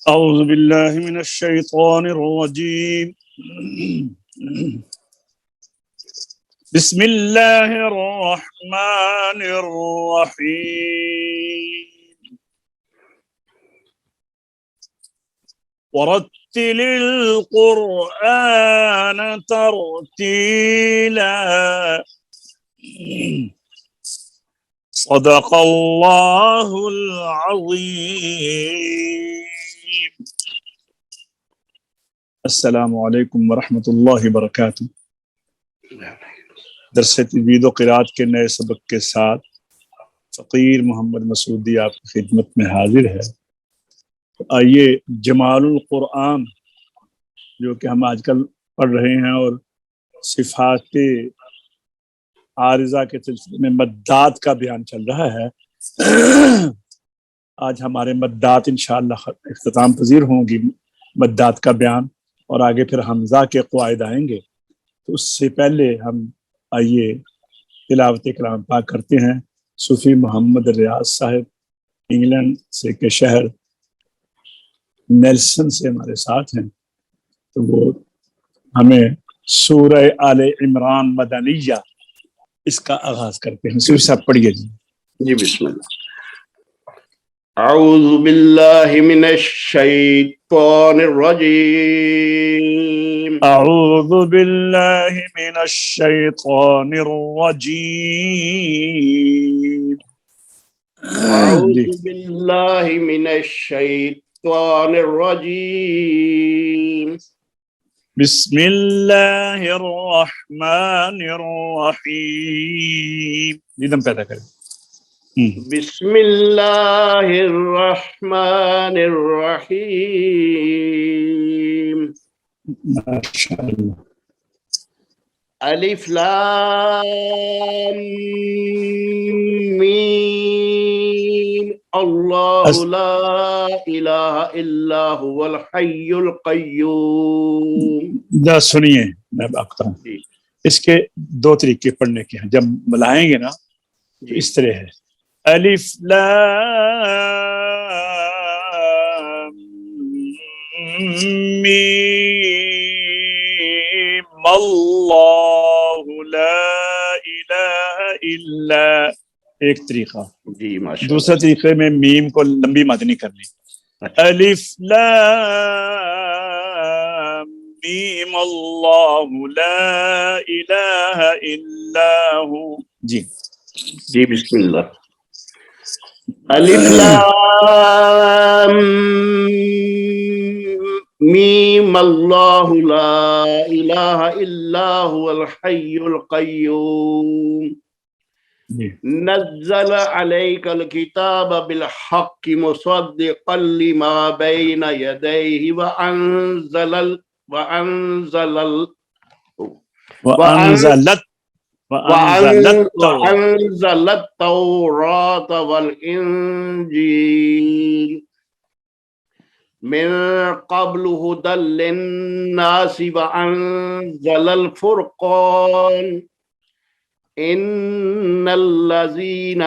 أعوذ بالله من الشيطان الرجيم. بسم الله الرحمن الرحيم. ورتل القرآن ترتيلا. صدق الله العظيم. السلام علیکم ورحمۃ اللہ وبرکاتہ. درس تجوید و قرات کے نئے سبق کے ساتھ فقیر محمد مسعودی آپ کی خدمت میں حاضر ہے. آئیے جمال القرآن جو کہ ہم آج کل پڑھ رہے ہیں اور صفات عارضہ کے سلسلے میں مدات کا بیان چل رہا ہے. آج ہمارے مدات انشاءاللہ اختتام پذیر ہوں گی مدات کا بیان، اور آگے پھر حمزہ کے قواعد آئیں گے. تو اس سے پہلے ہم آئیے تلاوت کلام پاک کرتے ہیں. صوفی محمد ریاض صاحب انگلینڈ سے کے شہر نیلسن سے ہمارے ساتھ ہیں، تو وہ ہمیں سورہ آل عمران مدنیہ اس کا آغاز کرتے ہیں. صوفی صاحب پڑھیے جی. بسم اللہ. اعوذ باللہ من الشیطان الرجیم. اعوذ باللہ من الشیطان الرجیم. اعوذ باللہ من الشیطان الرجیم. بسم اللہ الرحمن الرحیم. دم پیدا کریں. بسم اللہ الرحمن الرحیم. ماشاءاللہ. الف لام میم. اللہ لا الہ الا هو الحی القیوم. سنیے میں بتا ہوں، اس کے دو طریقے پڑھنے کے ہیں. جب ملائیں گے نا تو اس طرح ہے: الف لام میم اللہ لا الہ الا. ایک طریقہ. جی ماشاء دوسرے طریقے میں میم کو لمبی مد نہیں کرنی. الف لام میم اللہ لا الہ الا ہو. جی بسم اللہ. الف لام میم اللہ لا الہ الا هو الحی القیوم. نزل علیک الکتاب بالحق مصدقا لما بین یدیہ وأنزل التوراة والإنجيل من قبل هدى للناس وأنزل الفرقان. إن الذين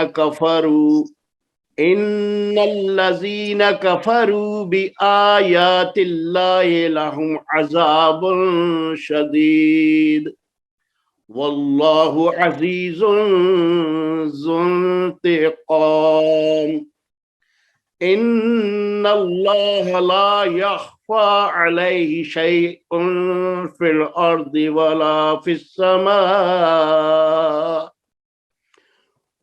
كفروا بآيات الله لهم عذاب شديد واللہ عزیز ذو انتقام. ان اللہ لا یخفی علیہ شیء فی الارض ولا فی السماء.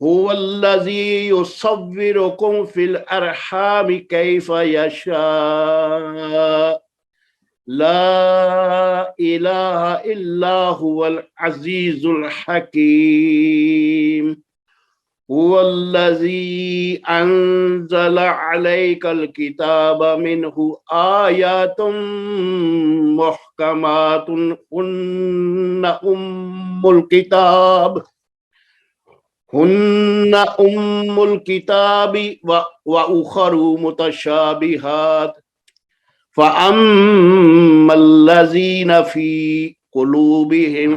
هو الذی یصورکم فی الارحام کیف یشاء. لا الہ الا هو العزیز الحکیم. هو الذی انزل علیک الکتاب منہ آیات محکمات ہن ام الکتاب واخر متشابہات. فَأَمَّا الَّذِينَ فِي قُلُوبِهِمْ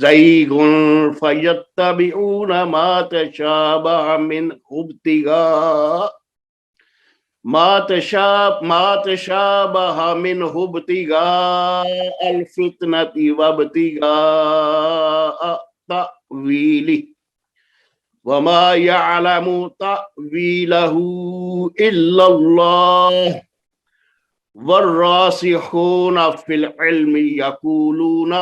زَيْغٌ فَيَتَّبِعُونَ مَا تَشَابَهَ مِنْهُ ما تشابه منه ابتغاء الفتنة وابتغاء تأويله وما يعلم تأويله إلا الله والراسخون في العلم يقولون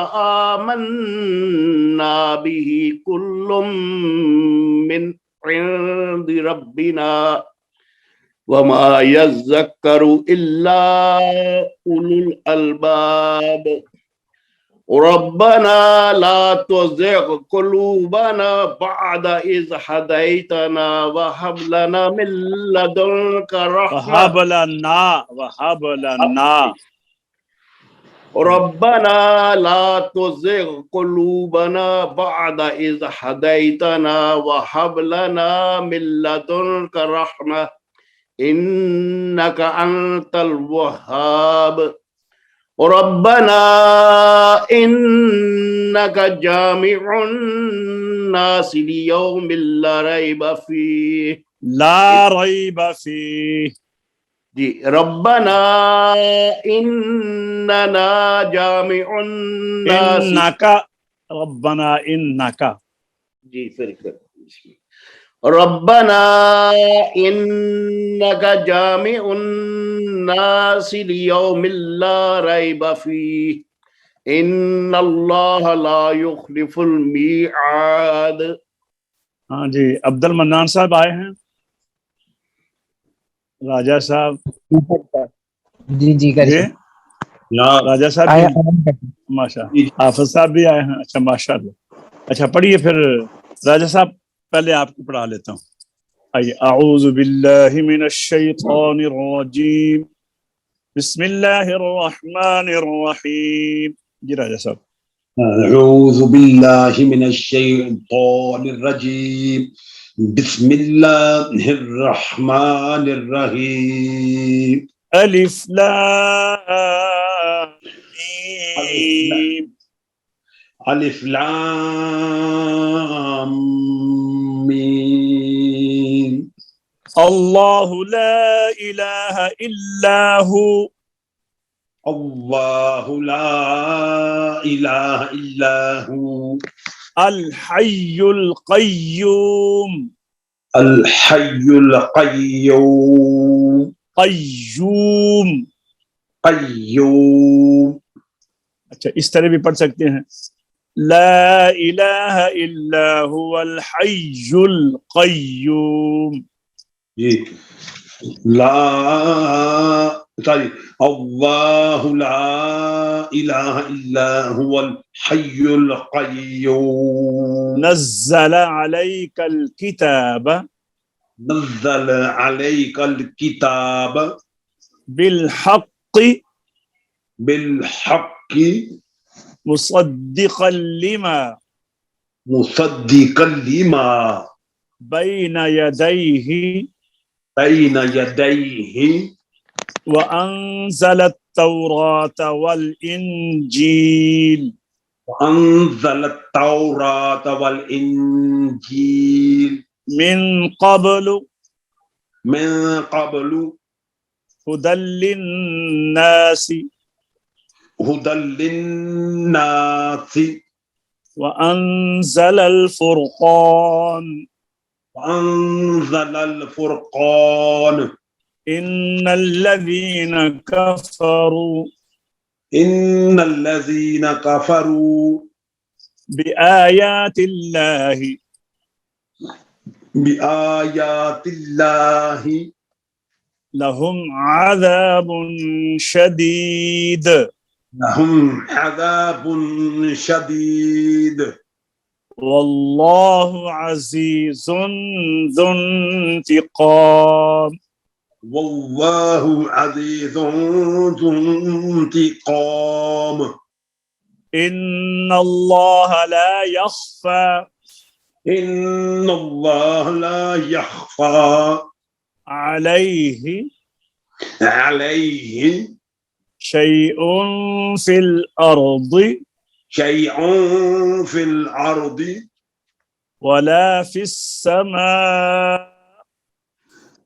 آمنا به كل من عند ربنا وما يذكر إلا أولو الألباب ربنا لا تزغ قلوبنا بعد إذ هديتنا وهب لنا من لدنك رحمة وهب لنا ربنا لا تزغ قلوبنا بعد إذ هديتنا وهب لنا من لدنك رحمة إنك أنت الوهاب ربنا إنك جامع الناس ليوم لا ريب فيه لا ريب فيه جی ربنا إننا جامع الناس إنك ربنا إنك جی پھر ربنا إنك جامع الناس ليوم لا ريب فيه إن الله لا يخلف الميعاد. ہاں جی عبد المنان صاحب آئے ہیں. راجہ صاحب جی کریے. راجہ صاحب ماشاء اللہ. حافظ صاحب بھی آئے ہیں. اچھا ماشاء اللہ. اچھا پڑھیے پھر راجہ صاحب. پہلے آپ کو پڑھا لیتا ہوں. آئیے. اعوذ باللہ من الشیطان الرجیم بسم اللہ الرحمن الرحیم. جی راجہ صاحب. اعوذ باللہ من الشیطان الرجیم بسم اللہ الرحمن الرحیم. الف لام میم. الف لام میم. اللہ لا الہ الا ہو. اللہ لا الہ الا ہو. الحی القیوم. الحی القیوم. قیوم. قیوم. اچھا اس طرح بھی پڑھ سکتے ہیں. لا الہ الا هو الحی القیوم. جی لا اللہ لا الہ الا هو الحی القیوم. نزل علیک الکتاب. نزل علیک الکتاب. بالحق. بالحق. مصدقا لما. مصدقا لما. بین یدیہ. بین یدیہ. وأنزل التوراة والإنجيل. وأنزل التوراة والإنجيل. من قبل. من قبل. هدى للناس. هدى للناس. وأنزل الفرقان. وأنزل الفرقان. إن الذين كفروا. إن الذين كفروا. بآيات الله. بآيات الله. لهم عذاب شديد. لهم عذاب شديد. والله عزيز ذو انتقام. والله عزيز ذو انتقام. إن الله لا يخفى. إن الله لا يخفى عليه. عليه. شيء في الأرض. شيء في الأرض. ولا في السماء.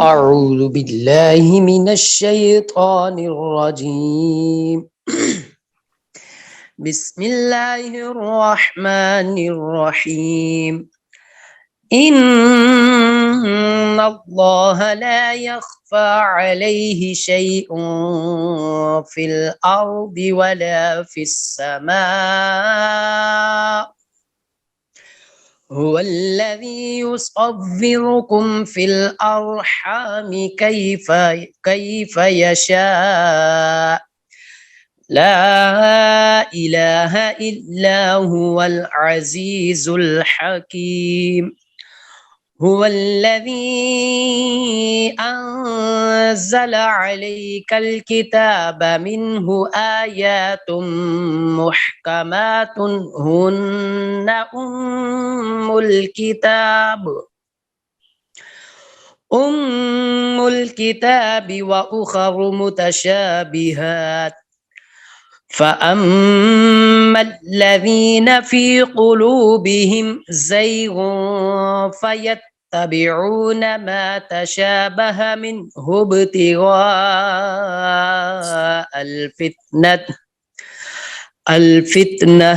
أعوذ بالله من الشيطان الرجيم بسم الله الرحمن الرحيم إن الله لا يخفى عليه شيء في الأرض ولا في السماء هو الذي يصوركم في الأرحام كيف يشاء لا إله إلا هو العزيز الحكيم هو الذي أنزل عليك الكتاب منه آيات محكمات هن أم الكتاب وأخر متشابهات فأما الذين في قلوبهم زيغ فيتبعون ما تشابه منه ابتغاء الفتنة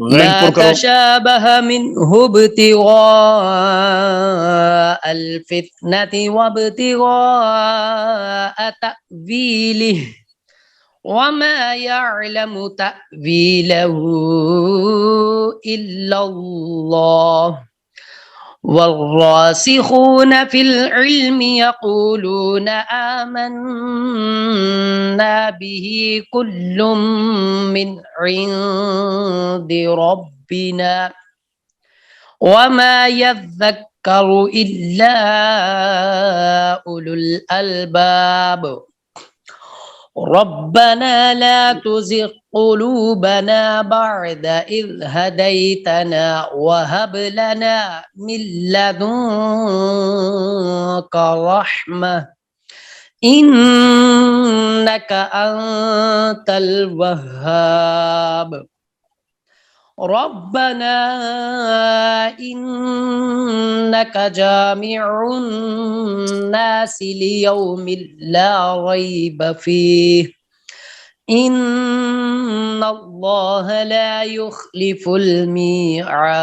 ما تشابه منه ابتغاء الفتنة وابتغاء تأويله وما يعلم تأويله إلا الله والراسخون في العلم يقولون آمنا به كل من عند ربنا وما يذكر إلا أولو الألباب ربنا لا تزغ قلوبنا بعد إذ هديتنا وهب لنا من لدنك رحمة إنك أنت الوهاب ربنا إنك جامع الناس ليوم لا ريب فيه إن الله لا يخلف الميعاد.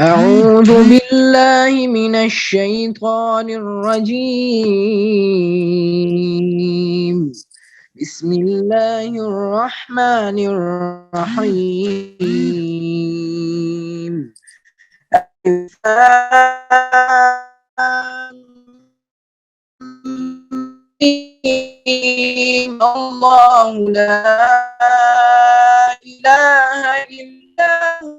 أعوذ بالله من الشيطان الرجيم بسم الله الرحمن الرحيم الله لا إله إلا هو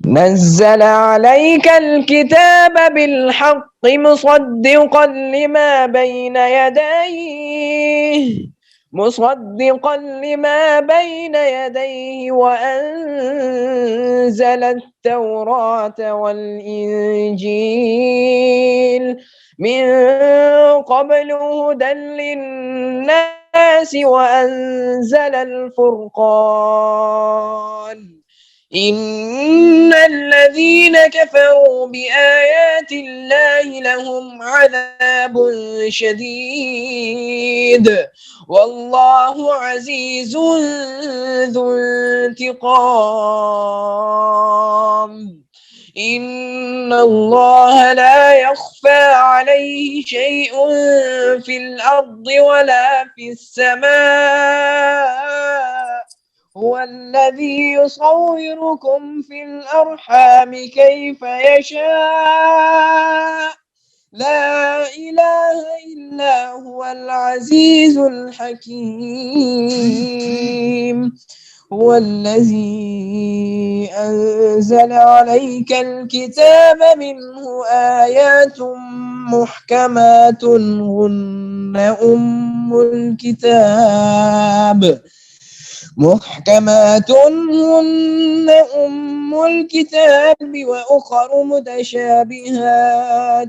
نزل عليك الكتاب بالحق مصدقا لما بين يديه مصدقا لما بين يديه وأنزل التوراة والإنجيل من قبل هدى للناس وأنزل الفرقان إن الذين كفروا بآيات الله لهم عذاب شديد والله عزيز ذو انتقام إن الله لا يخفى عليه شيء في الأرض ولا في السماء هو الذي يصوركم في الأرحام كيف يشاء لا إله إلا هو العزيز الحكيم هو الذي أنزل عليك الكتاب منه آيات محكمات هن أم الكتاب وأخر متشابهات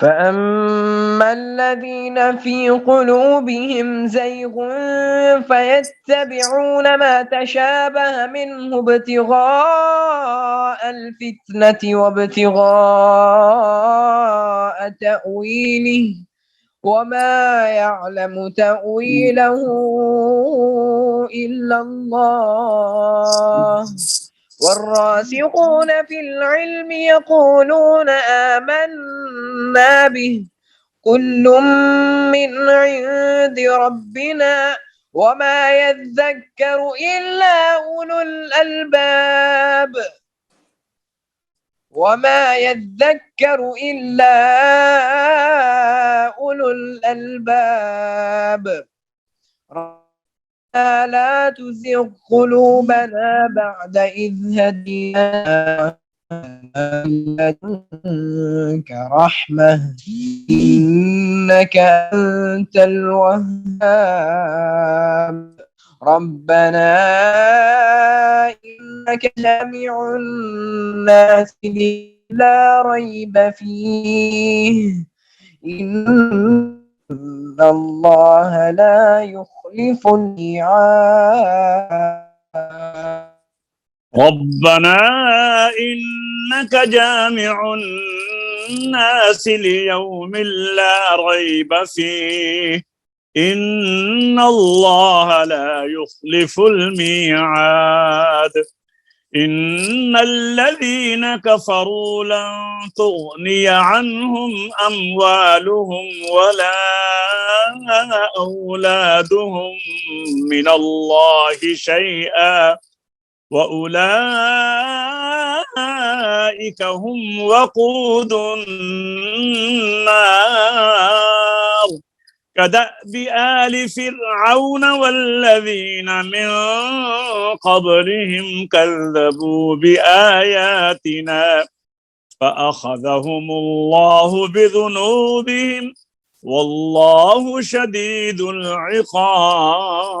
فأما الذين في قلوبهم زيغ فيتبعون ما تشابه منه ابتغاء الفتنة وابتغاء تأويله وما يعلم تأويله إلا الله والراسخون في العلم يقولون آمنا به كل من عند ربنا وما يذكر إلا أولو الألباب لا تزغ قلوبنا بعد إذ هديتنا من لدنك رحمة إنك أنت الوهاب ربنا إنك جامع الناس لا ريب فيه إن الله لا يخلف الميعاد ربنا إنك جامع الناس ليوم لا ريب فيه إن الله لا يخلف الميعاد إن الذين كفروا لن تغني عنهم أموالهم ولا أولادهم من الله شيئا وأولئك هم وقود النار كدأب آل فرعون والذين من قبلهم كذبوا بآياتنا فأخذهم الله بذنوبهم والله شديد العقاب।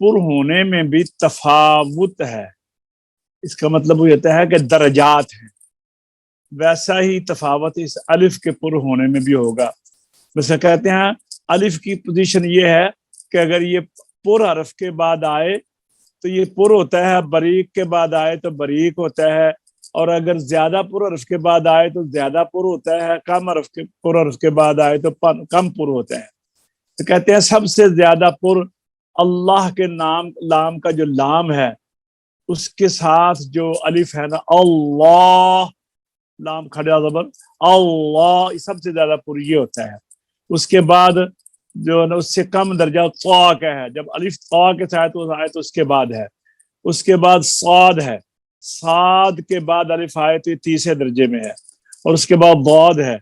پر ہونے میں بھی تفاوت ہے، اس کا مطلب وہ ہوتا ہے کہ درجات ہیں، ویسا ہی تفاوت اس الف کے پر ہونے میں بھی ہوگا۔ ویسے کہتے ہیں الف کی پوزیشن یہ ہے کہ اگر یہ پر حرف کے بعد آئے تو یہ پر ہوتا ہے، بریک کے بعد آئے تو بریک ہوتا ہے، اور اگر زیادہ پر حرف کے بعد آئے تو زیادہ پر ہوتا ہے، کم حرف کے پر حرف کے بعد آئے تو کم پر ہوتا ہے۔ تو کہتے ہیں سب سے زیادہ پر اللہ کے نام لام کا جو لام ہے اس کے ساتھ جو الف ہے نا، اللہ، لام کھڑا زبر اللہ، یہ سب سے زیادہ پر یہ ہوتا ہے۔ اس کے بعد جو ہے نا اس سے کم درجہ طا کا ہے، جب الف طا کے ساتھ آئے تو اس کے بعد ہے۔ اس کے بعد صاد ہے، صاد کے بعد الف آئے تو یہ تیسرے درجے میں ہے، اور اس کے بعد ضاد ہے،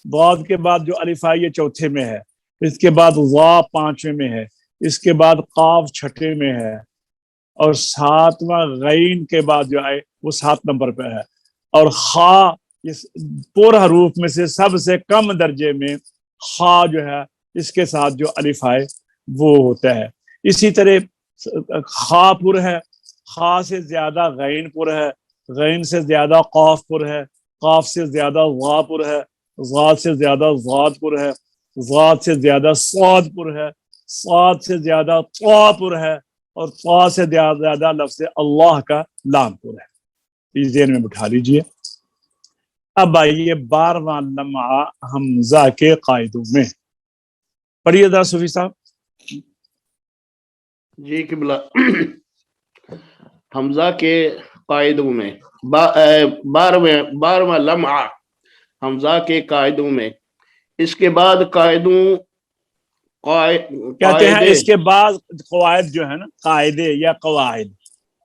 ضاد کے بعد جو الف آئی یہ چوتھے میں ہے، اس کے بعد ظا پانچویں میں ہے، اس کے بعد قاف چھٹے میں ہے، اور ساتواں غین کے بعد جو آئے وہ 7 نمبر پہ ہے، اور خا اس پر حروف میں سے سب سے کم درجے میں خا جو ہے اس کے ساتھ جو الف آئے وہ ہوتا ہے۔ اسی طرح خا پر ہے، خا سے زیادہ غین پر ہے، غین سے زیادہ قاف پر ہے، قاف سے زیادہ ظا پر ہے، ظا سے زیادہ ضاد پر ہے، ضاد سے زیادہ صاد پر ہے، صاد سے زیادہ طا پر ہے، اور طا سے زیادہ لفظ اللہ کا لام پر ہے۔ اس ذہن میں بٹھا لیجئے۔ اب آئیے 12واں لمحہ حمزہ کے قاعدوں میں، پڑھیے ذرا صوفی صاحب۔ جی قبلہ، حمزہ کے قاعدوں میں 12واں لمحہ حمزہ کے قاعدوں میں، اس کے بعد کہتے ہیں اس کے بعد قواعد جو ہے نا، قاعدے یا قواعد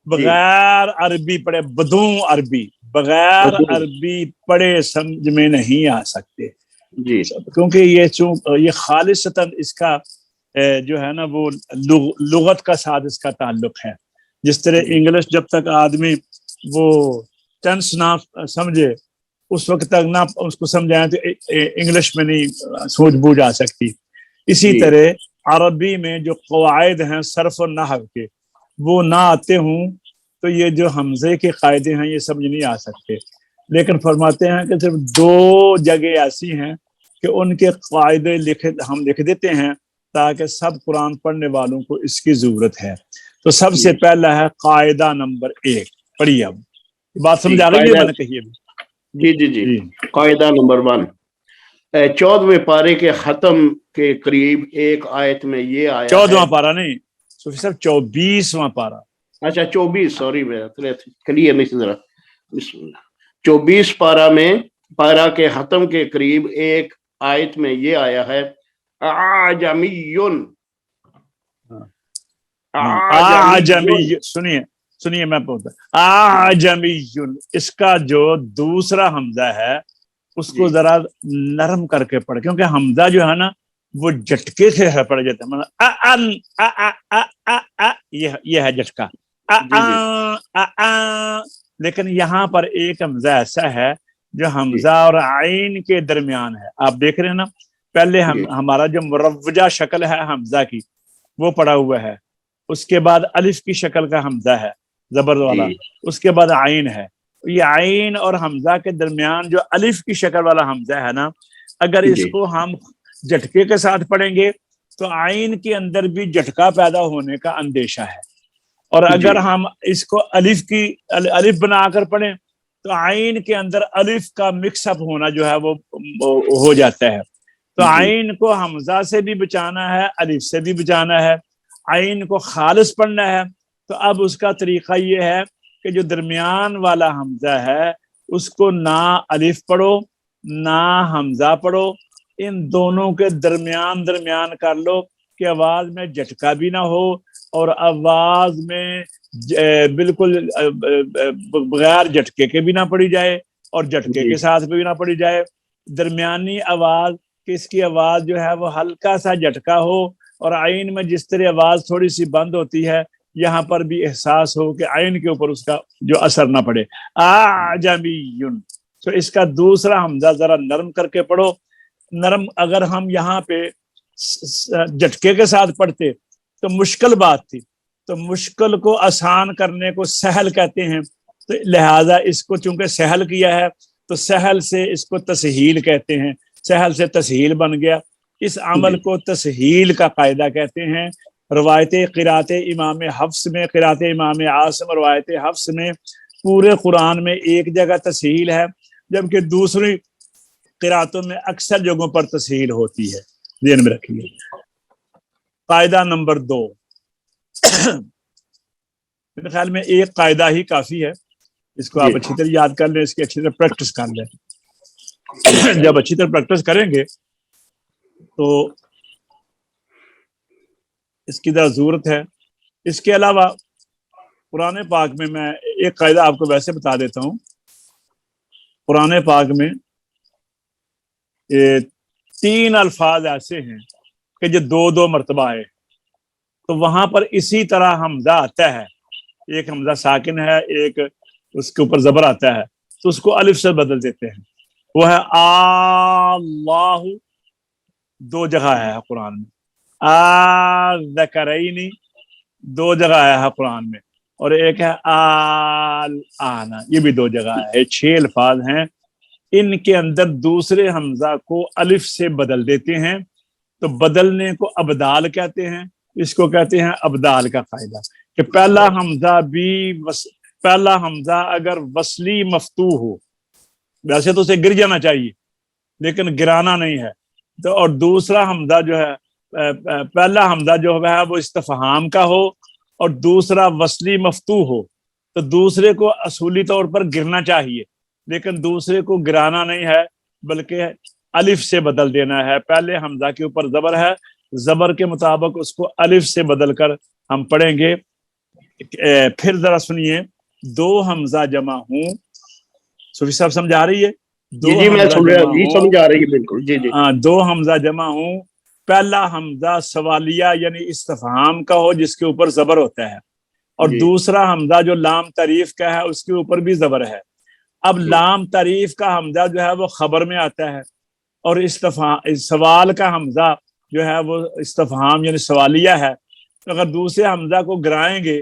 بغیر عربی پڑھے، بدون عربی، بغیر عربی پڑھے سمجھ میں نہیں آ سکتے جی، کیونکہ یہ خالصتاً اس کا جو ہے نا وہ لغت کا ساتھ اس کا تعلق ہے۔ جس طرح انگلش جب تک آدمی وہ ٹینس نہ سمجھے اس وقت تک نہ اس کو سمجھائیں تو انگلش میں نہیں سوجھ بوجھ آ سکتی، اسی طرح عربی میں جو قواعد ہیں صرف و نحو کے وہ نہ آتے ہوں تو یہ جو حمزے کے قاعدے ہیں یہ سمجھ نہیں آ سکتے۔ لیکن فرماتے ہیں کہ صرف 2 جگہ ایسی ہیں کہ ان کے قاعدے ہم لکھ دیتے ہیں تاکہ سب قرآن پڑھنے والوں کو اس کی ضرورت ہے۔ تو سب سے پہلا ہے قاعدہ نمبر 1، پڑھیے۔ اب بات سمجھ آ گئی ہے میں نے کہی ابھی؟ جی جی جی قاعدہ نمبر 1، 14ویں پارے کے ختم کے قریب ایک آیت میں یہ آیا 14واں پارہ نہیں صوفی صاحب، 24واں پارہ۔ اچھا 24، سوری میں کلیئر نہیں ذرا، بسم اللہ۔ 24 پارہ کے ختم کے قریب ایک آیت میں یہ آیا ہے اعجمیٌ، سنیے میں بولتا اعجمیٌ، اس کا جو دوسرا حمزہ ہے اس کو ذرا نرم کر کے پڑھ، کیونکہ حمزہ جو ہے نا وہ جھٹکے سے پڑھ جاتا ہے، یہ ہے جھٹکا، لیکن یہاں پر ایک حمزہ ایسا ہے جو حمزہ اور عین کے درمیان ہے۔ آپ دیکھ رہے ہیں نا، پہلے ہمارا جو مروجہ شکل ہے حمزہ کی وہ پڑا ہوا ہے، اس کے بعد الف کی شکل کا حمزہ ہے زبر والا، اس کے بعد عین ہے۔ یہ عین اور حمزہ کے درمیان جو الف کی شکل والا حمزہ ہے نا، اگر اس کو ہم جھٹکے کے ساتھ پڑھیں گے تو عین کے اندر بھی جھٹکا پیدا ہونے کا اندیشہ ہے، اور اگر ہم اس کو الف بنا کر پڑھیں تو عین کے اندر الف کا مکس اپ ہونا جو ہے وہ ہو جاتا ہے۔ تو عین کو حمزہ سے بھی بچانا ہے، الف سے بھی بچانا ہے، عین کو خالص پڑھنا ہے۔ تو اب اس کا طریقہ یہ ہے کہ جو درمیان والا حمزہ ہے اس کو نہ الف پڑھو نہ حمزہ پڑھو، ان دونوں کے درمیان کر لو کہ آواز میں جھٹکا بھی نہ ہو اور آواز میں بالکل بغیر جھٹکے کے بھی نہ پڑھی جائے اور جھٹکے کے ساتھ بھی نہ پڑھی جائے، درمیانی آواز کہ اس کی آواز جو ہے وہ ہلکا سا جھٹکا ہو، اور عین میں جس طرح آواز تھوڑی سی بند ہوتی ہے یہاں پر بھی احساس ہو کہ عین کے اوپر اس کا جو اثر نہ پڑے۔ اعجمیٌ، تو اس کا دوسرا حمزہ ذرا نرم کر کے پڑھو۔ نرم اگر ہم یہاں پہ جھٹکے کے ساتھ پڑھتے تو مشکل بات تھی، تو مشکل کو آسان کرنے کو سہل کہتے ہیں، تو لہٰذا اس کو چونکہ سہل کیا ہے تو سہل سے اس کو تسہیل کہتے ہیں، سہل سے تسہیل بن گیا۔ اس عمل کو تسہیل کا قاعدہ کہتے ہیں۔ روایت قرات امام حفص میں، قرات امام عاصم، روایت حفص میں پورے قرآن میں ایک جگہ تسہیل ہے، جبکہ دوسری قراتوں میں اکثر جگہوں پر تسہیل ہوتی ہے، ذہن میں رکھیے۔ قاعدہ نمبر 2، میرے خیال میں ایک قاعدہ ہی کافی ہے، اس کو آپ اچھی طرح یاد کر لیں، اس کی اچھی طرح پریکٹس کر لیں۔ جب اچھی طرح پریکٹس کریں گے تو اس کی ذرا ضرورت ہے۔ اس کے علاوہ قرآن پاک میں ایک قاعدہ آپ کو ویسے بتا دیتا ہوں۔ قرآن پاک میں 3 الفاظ ایسے ہیں کہ جو 2 مرتبہ ہے، تو وہاں پر اسی طرح حمزہ آتا ہے، ایک حمزہ ساکن ہے، ایک اس کے اوپر زبر آتا ہے، تو اس کو الف سے بدل دیتے ہیں۔ وہ ہے اللہ، 2 جگہ ہے قرآن میں، ذکرین 2 جگہ ہے قرآن میں، اور ایک ہے الآن، یہ بھی 2 جگہ ہے، 6 الفاظ ہیں۔ ان کے اندر دوسرے حمزہ کو الف سے بدل دیتے ہیں، تو بدلنے کو ابدال کہتے ہیں۔ اس کو کہتے ہیں ابدال کا قاعدہ، کہ پہلا حمزہ اگر وصلی مفتوح ہو، ویسے تو اسے گر جانا چاہیے لیکن گرانا نہیں ہے، تو اور دوسرا حمزہ جو ہے، پہلا حمزہ جو ہے وہ استفہام کا ہو اور دوسرا وصلی مفتوح ہو، تو دوسرے کو اصولی طور پر گرنا چاہیے لیکن دوسرے کو گرانا نہیں ہے بلکہ الف سے بدل دینا ہے۔ پہلے حمزہ کے اوپر زبر ہے، زبر کے مطابق اس کو الف سے بدل کر ہم پڑھیں گے۔ پھر ذرا سنیے، 2 حمزہ جمع ہوں، صوفی صاحب سمجھا رہی ہے؟ جی میں سن رہا ہوں، جی سمجھ آ رہی ہے بالکل، جی جی۔ 2 حمزہ جمع ہوں، پہلا حمزہ سوالیہ یعنی استفہام کا ہو جس کے اوپر زبر ہوتا ہے، اور دوسرا حمزہ جو لام تعریف کا ہے اس کے اوپر بھی زبر ہے۔ اب لام تعریف کا حمزہ جو ہے وہ خبر میں آتا ہے، اور سوال کا حمزہ جو ہے وہ استفہام یعنی سوالیہ ہے۔ اگر دوسرے حمزہ کو گرائیں گے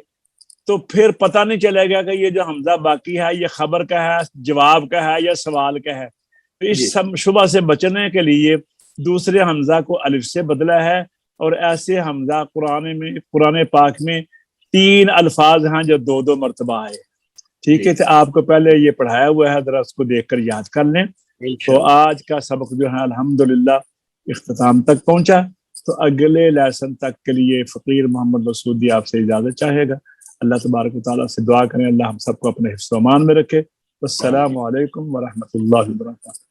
تو پھر پتہ نہیں چلے گا کہ یہ جو حمزہ باقی ہے یہ خبر کا ہے، جواب کا ہے یا سوال کا ہے۔ تو اس شبہ سے بچنے کے لیے دوسرے حمزہ کو الف سے بدلا ہے، اور ایسے حمزہ قرآن پاک میں 3 الفاظ ہیں جو 2 مرتبہ آئے۔ ٹھیک ہے، تو آپ کو پہلے یہ پڑھایا ہوا ہے، ذرا اس کو دیکھ کر یاد کر لیں۔ تو آج کا سبق جو ہے الحمدللہ اختتام تک پہنچا، تو اگلے لیسن تک کے لیے فقیر محمد مسعودی آپ سے اجازت چاہے گا۔ اللہ تبارک و تعالیٰ سے دعا کریں اللہ ہم سب کو اپنے حفظ و امان میں رکھے۔ السلام علیکم ورحمۃ اللہ وبرکاتہ۔